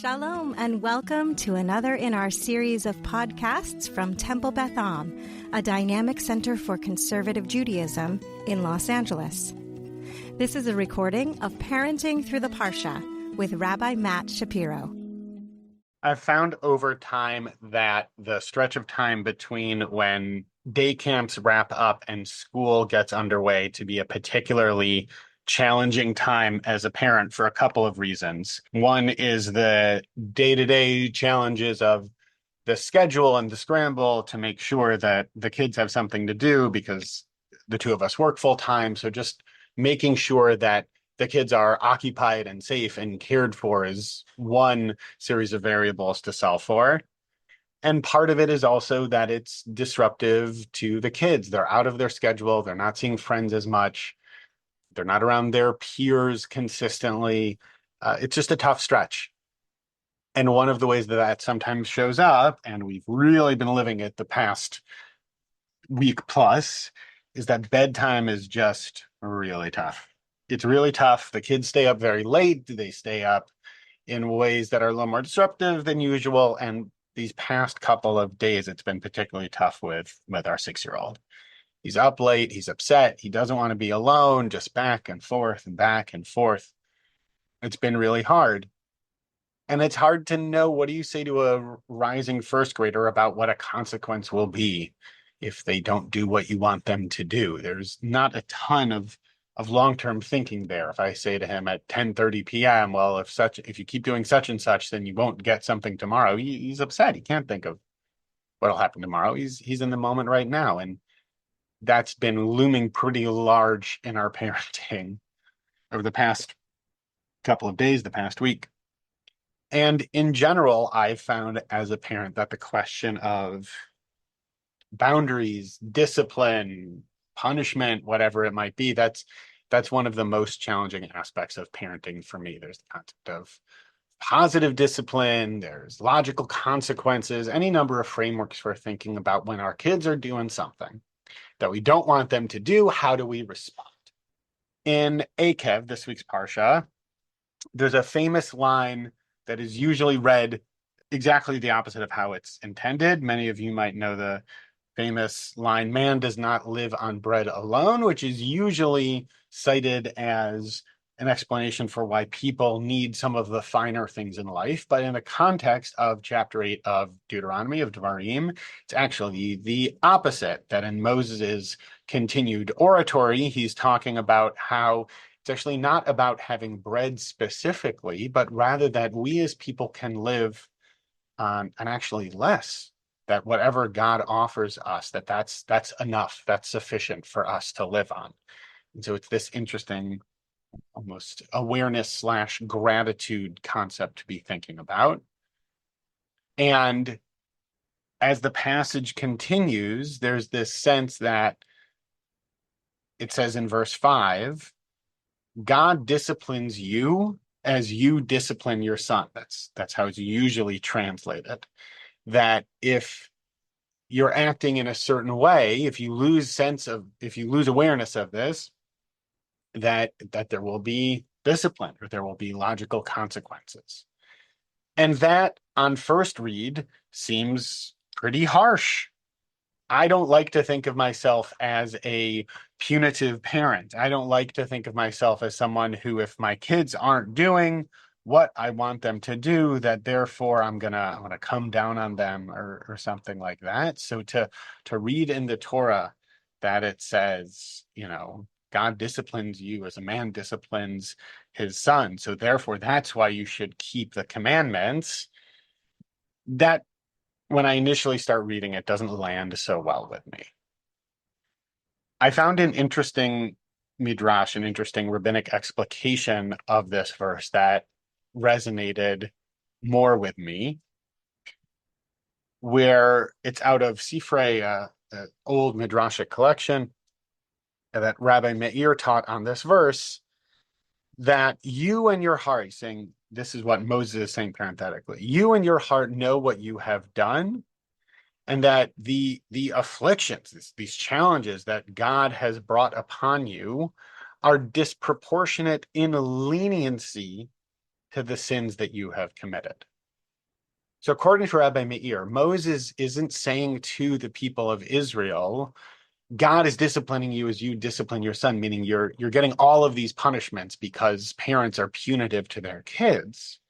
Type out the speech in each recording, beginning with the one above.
Shalom and welcome to another in our series of podcasts from Temple Beth Am, a dynamic center for conservative Judaism in Los Angeles. This is a recording of Parenting Through the Parsha with Rabbi Matt Shapiro. I've found over time that the stretch of time between when day camps wrap up and school gets underway to be a particularly challenging time as a parent for a couple of reasons. One is the day-to-day challenges of the schedule and the scramble to make sure that the kids have something to do because the two of us work full time. So just making sure that the kids are occupied and safe and cared for is one series of variables to solve for. And part of it is also that it's disruptive to the kids. They're out of their schedule. They're not seeing friends as much. They're not around their peers consistently. It's just a tough stretch. And one of the ways that sometimes shows up, and we've really been living it the past week plus, is that bedtime is just really tough. It's really tough. The kids stay up very late. They stay up in ways that are a little more disruptive than usual. And these past couple of days, it's been particularly tough with our 6-year-old. He's up late. He's upset. He doesn't want to be alone, just back and forth and back and forth. It's been really hard. And it's hard to know, what do you say to a rising first grader about what a consequence will be if they don't do what you want them to do? There's not a ton of long-term thinking there. If I say to him at 10:30 p.m., well, if you keep doing such and such, then you won't get something tomorrow. He's upset. He can't think of what'll happen tomorrow. He's in the moment right now. And that's been looming pretty large in our parenting over the past couple of days, the past week. And in general, I've found as a parent that the question of boundaries, discipline, punishment, whatever it might be, that's one of the most challenging aspects of parenting for me. There's the concept of positive discipline, there's logical consequences, any number of frameworks for thinking about when our kids are doing something that we don't want them to do, how do we respond? In Eikev, this week's Parsha, there's a famous line that is usually read exactly the opposite of how it's intended. Many of you might know the famous line, "Man does not live on bread alone," which is usually cited as an explanation for why people need some of the finer things in life. But in the context of chapter 8 of Deuteronomy, of Devarim, it's actually the opposite, that in Moses' continued oratory, he's talking about how it's actually not about having bread specifically, but rather that we as people can live on and actually less, that whatever God offers us, that's enough, that's sufficient for us to live on. And so it's this interesting almost awareness / gratitude concept to be thinking about. And as the passage continues, there's this sense that it says in verse 5, God disciplines you as you discipline your son. That's how it's usually translated. That if you're acting in a certain way, if you lose awareness of this, that there will be discipline or there will be logical consequences. And that on first read seems pretty harsh. I don't like to think of myself as a punitive parent. I don't like to think of myself as someone who, if my kids aren't doing what I want them to do, that therefore I'm gonna come down on them or something like that. So to read in the Torah that it says, God disciplines you as a man disciplines his son, so therefore that's why you should keep the commandments, that when I initially start reading it doesn't land so well with me. I found an interesting midrash, an interesting rabbinic explication of this verse that resonated more with me, where it's out of Sifrei, an old midrashic collection that Rabbi Meir taught on this verse, that you and your heart, saying this is what Moses is saying parenthetically, you and your heart know what you have done, and that the afflictions, these challenges that God has brought upon you are disproportionate in leniency to the sins that you have committed. So according to Rabbi Meir, Moses isn't saying to the people of Israel, God is disciplining you as you discipline your son, meaning you're getting all of these punishments because parents are punitive to their kids.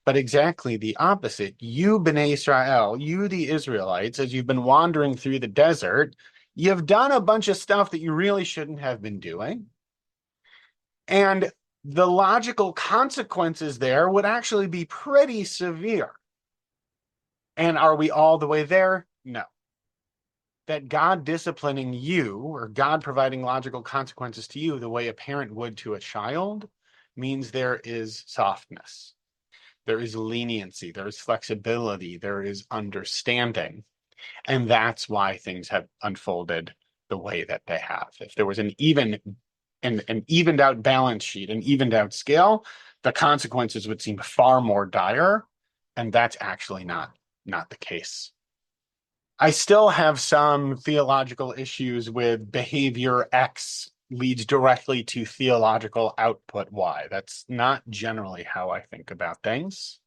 But exactly the opposite. You, Bnei Israel, you, the Israelites, as you've been wandering through the desert, you've done a bunch of stuff that you really shouldn't have been doing. And the logical consequences there would actually be pretty severe. And are we all the way there? No. That God disciplining you, or God providing logical consequences to you the way a parent would to a child, means there is softness. There is leniency, there is flexibility, there is understanding. And that's why things have unfolded the way that they have. If there was an evened out balance sheet, an evened out scale, the consequences would seem far more dire. And that's actually not the case. I still have some theological issues with behavior X leads directly to theological output Y. That's not generally how I think about things.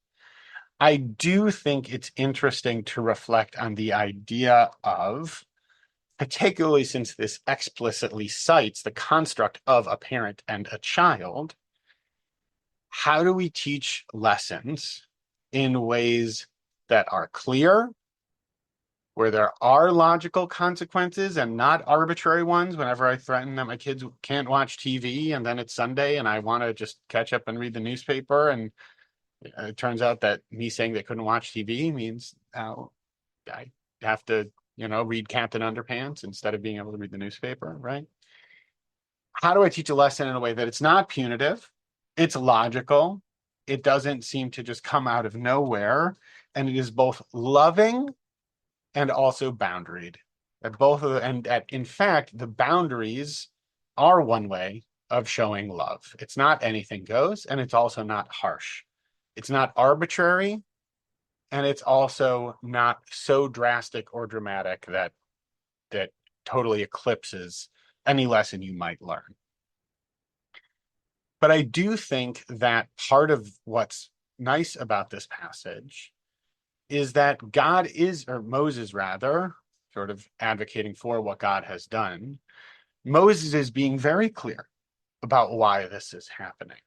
I do think it's interesting to reflect on the idea of, particularly since this explicitly cites the construct of a parent and a child, how do we teach lessons in ways that are clear, where there are logical consequences and not arbitrary ones? Whenever I threaten that my kids can't watch TV and then it's Sunday and I want to just catch up and read the newspaper, and it turns out that me saying they couldn't watch TV means I have to, read Captain Underpants instead of being able to read the newspaper, right? How do I teach a lesson in a way that it's not punitive, it's logical, it doesn't seem to just come out of nowhere, and it is both loving and also boundaried? In fact, the boundaries are one way of showing love. It's not anything goes, and it's also not harsh. It's not arbitrary, and it's also not so drastic or dramatic that totally eclipses any lesson you might learn. But I do think that part of what's nice about this passage is that Moses rather, sort of advocating for what God has done, Moses is being very clear about why this is happening.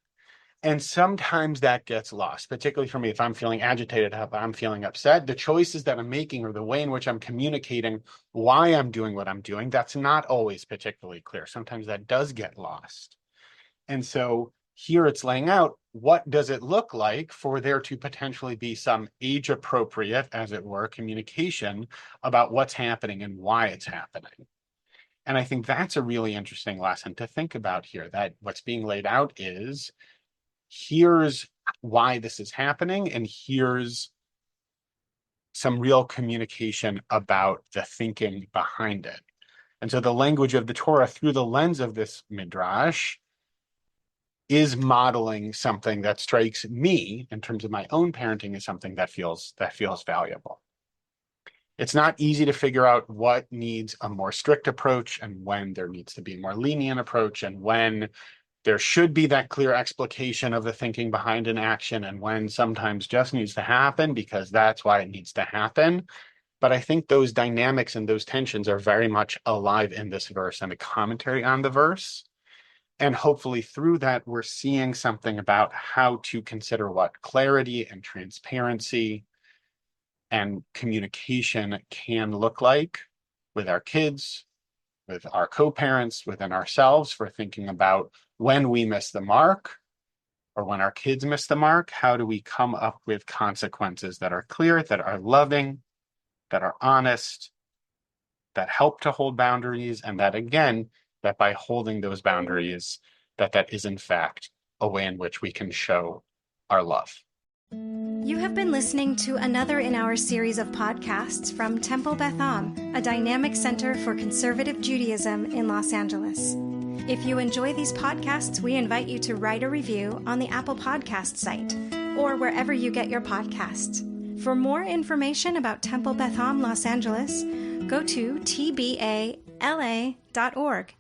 And sometimes that gets lost, particularly for me. If I'm feeling agitated, if I'm feeling upset, the choices that I'm making or the way in which I'm communicating why I'm doing what I'm doing, that's not always particularly clear. Sometimes that does get lost. And so here it's laying out, what does it look like for there to potentially be some age-appropriate, as it were, communication about what's happening and why it's happening? And I think that's a really interesting lesson to think about here, that what's being laid out is, here's why this is happening, and here's some real communication about the thinking behind it. And so the language of the Torah through the lens of this midrash is modeling something that strikes me in terms of my own parenting as something that feels valuable. It's not easy to figure out what needs a more strict approach and when there needs to be a more lenient approach, and when there should be that clear explication of the thinking behind an action, and when sometimes just needs to happen because that's why it needs to happen. But I think those dynamics and those tensions are very much alive in this verse and the commentary on the verse. And hopefully through that, we're seeing something about how to consider what clarity and transparency and communication can look like with our kids, with our co-parents, within ourselves, for thinking about when we miss the mark or when our kids miss the mark. How do we come up with consequences that are clear, that are loving, that are honest, that help to hold boundaries, and that, again, that by holding those boundaries, that is in fact a way in which we can show our love. You have been listening to another in our series of podcasts from Temple Beth Am, a dynamic center for conservative Judaism in Los Angeles. If you enjoy these podcasts, we invite you to write a review on the Apple Podcast site or wherever you get your podcasts. For more information about Temple Beth Am Los Angeles, go to tbala.org.